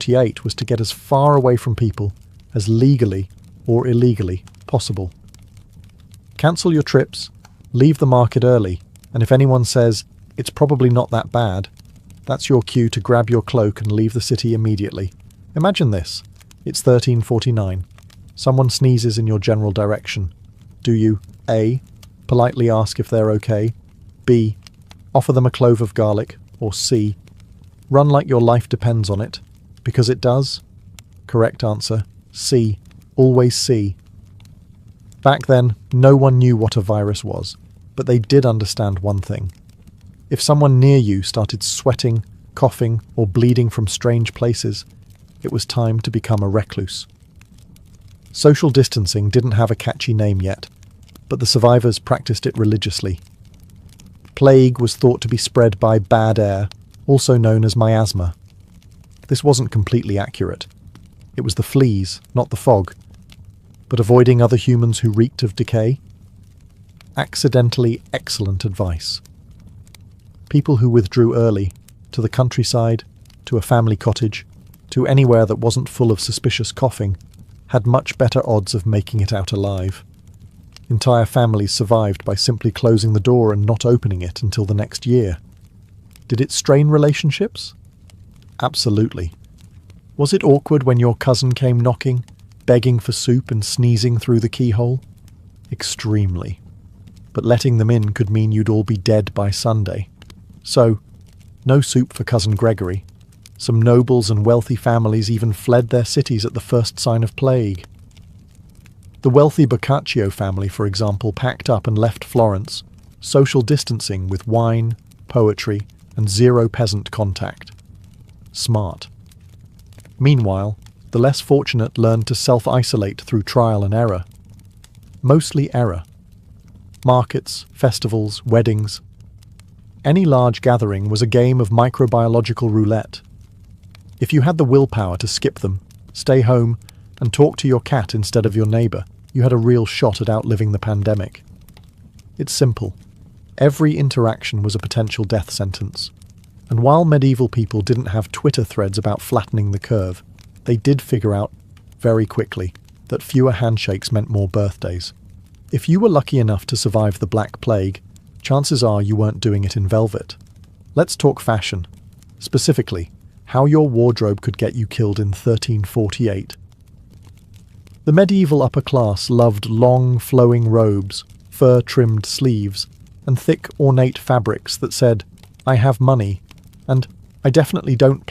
1948 was to get as far away from people as legally or illegally possible. Cancel your trips, leave the market early, and if anyone says, "It's probably not that bad," that's your cue to grab your cloak and leave the city immediately. Imagine this. It's 13:49. Someone sneezes in your general direction. Do you A. politely ask if they're okay, B. offer them a clove of garlic, or C. run like your life depends on it? Because it does? Correct answer, C. Always C. Back then, no one knew what a virus was, but they did understand one thing. If someone near you started sweating, coughing, or bleeding from strange places, it was time to become a recluse. Social distancing didn't have a catchy name yet, but the survivors practiced it religiously. Plague was thought to be spread by bad air, also known as miasma. This wasn't completely accurate. It was the fleas, not the fog. But avoiding other humans who reeked of decay? Accidentally excellent advice. People who withdrew early, to the countryside, to a family cottage, to anywhere that wasn't full of suspicious coughing, had much better odds of making it out alive. Entire families survived by simply closing the door and not opening it until the next year. Did it strain relationships? Absolutely. Was it awkward when your cousin came knocking, begging for soup and sneezing through the keyhole? Extremely. But letting them in could mean you'd all be dead by Sunday. So, no soup for Cousin Gregory. Some nobles and wealthy families even fled their cities at the first sign of plague. The wealthy Boccaccio family, for example, packed up and left Florence, social distancing with wine, poetry, and zero peasant contact. Smart. Meanwhile, the less fortunate learned to self-isolate through trial and error. Mostly error. Markets, festivals, weddings. Any large gathering was a game of microbiological roulette. If you had the willpower to skip them, stay home, and talk to your cat instead of your neighbour, you had a real shot at outliving the pandemic. It's simple. Every interaction was a potential death sentence. And while medieval people didn't have Twitter threads about flattening the curve, they did figure out, very quickly, that fewer handshakes meant more birthdays. If you were lucky enough to survive the Black Plague, chances are you weren't doing it in velvet. Let's talk fashion. Specifically, how your wardrobe could get you killed in 1348. The medieval upper class loved long, flowing robes, fur-trimmed sleeves, and thick, ornate fabrics that said, "I have money," and "I definitely don't